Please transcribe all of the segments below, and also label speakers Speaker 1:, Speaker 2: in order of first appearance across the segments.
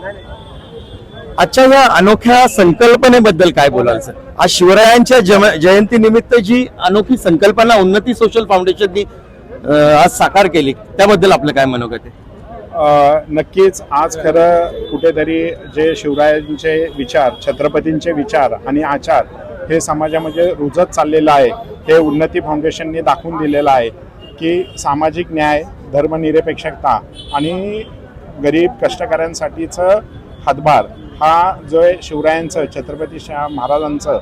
Speaker 1: आजच्या या अनोख्या संकल्पनेबद्दल काय बोलाल सर? आज शिवरायांच्या जयंती निमित्त जी अनोखी संकल्पना उन्नती सोशल फाउंडेशननी आज साकार केली, त्याबद्दल आपलं काय मनोगत आहे?
Speaker 2: नक्कीच आज खरं कुठेतरी जे शिवरायांचे विचार, छत्रपतींचे विचार आणि आचार हे समाजामध्ये रुजत चाललेलं आहे. हे उन्नती फाउंडेशनने दाखवून दिलेलं आहे की सामाजिक न्याय, धर्मनिरपेक्षता आणि गरीब कष्टकऱ्यांसाठीचं हातभार हा जो शिवरायांचं, छत्रपती महाराजांचं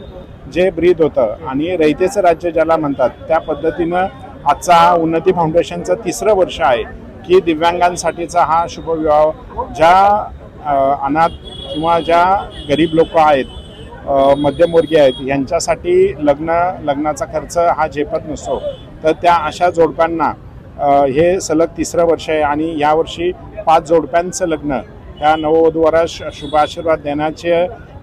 Speaker 2: जे ब्रीद होतं आणि रयतेचं राज्य ज्याला म्हणतात, त्या पद्धतीनं आजचा उन्नती फाउंडेशनचं 3रं वर्ष आहे की दिव्यांगांसाठीचा हा शुभविवाह ज्या अनाथ किंवा ज्या गरीब लोक आहेत, मध्यमवर्गीय आहेत, यांच्यासाठी लग्नाचा खर्च हा झेपत नसतो, तर त्या अशा जोडप्यांना हे सलग 3रं वर्ष आहे आणि यावर्षी 5 जोडप्यांचं लग्न या नववधूवरा शुभ आशीर्वाद देण्याचे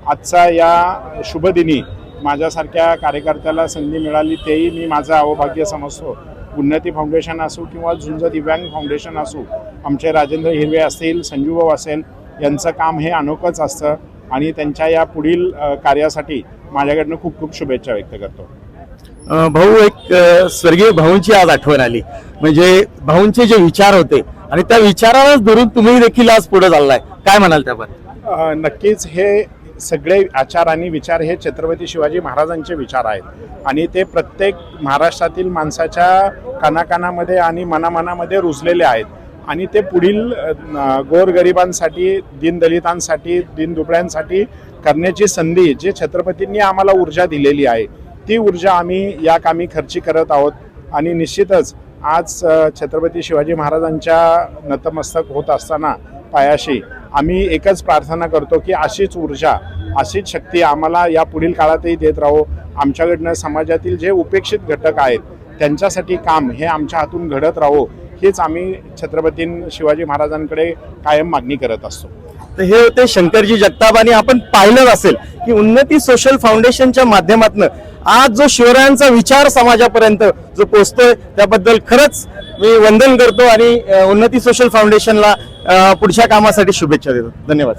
Speaker 2: आजचा या शुभदिनी माझ्यासारख्या कार्यकर्त्याला संधी मिळाली, तेही मी माझं अवभाग्य समजतो. उन्नती फाउंडेशन असो किंवा झुंज दिव्यांग फाउंडेशन असो, आमचे राजेंद्र हिरवे असतील, संजू भाऊ असेल, यांचं काम हे अनोखंच असतं आणि त्यांच्या या पुढील कार्यासाठी माझ्याकडनं खूप खूप शुभेच्छा व्यक्त करतो.
Speaker 1: भाऊ, एक स्वर्गीय भाऊंची आज आठवण आली, म्हणजे भाऊंचे जे विचार होते आणि त्या विचारालाच धरून तुम्ही देखील आज पुढे चाललाय, काय म्हणाल त्याबद्दल?
Speaker 2: नक्कीच हे सगळे आचार आणि विचार हे छत्रपती शिवाजी महाराजांचे विचार आहेत आणि ते प्रत्येक महाराष्ट्रातील माणसाच्या कानाकानामध्ये आणि मनामनामध्ये रुजलेले आहेत आणि ते पुढील गोरगरिबांसाठी, दीनदलितांसाठी, दीनदुबळ्यांसाठी करण्याची संधी जे छत्रपतींनी आम्हाला ऊर्जा दिलेली आहे, ती ऊर्जा आम्ही या कामी खर्ची करत आहोत. आणि निश्चितच आज छत्रपती शिवाजी महाराजांच्या नतमस्तक होत असताना पायाशी आम्ही एकच प्रार्थना करतो की अशीच ऊर्जा, अशीच शक्ती आम्हाला या पुढील काळातही देत राहो. आमच्याकडनं समाजातील जे उपेक्षित घटक आहेत त्यांच्यासाठी काम हे आमच्या हातून घडत राहो, हीच आम्ही छत्रपती शिवाजी महाराजांकडे कायम मागणी करत असतो.
Speaker 1: तर हे होते शंकरजी जगताप आणि आपण पाहिलं असेल की उन्नती सोशल फाउंडेशनच्या माध्यमातून आज जो शिवरायांचा विचार समाजापर्यंत जो पोहोचतोय, त्याबद्दल खरंच मी वंदन करतो आणि उन्नती सोशल फाउंडेशनला पुढच्या कामासाठी शुभेच्छा देतो. धन्यवाद.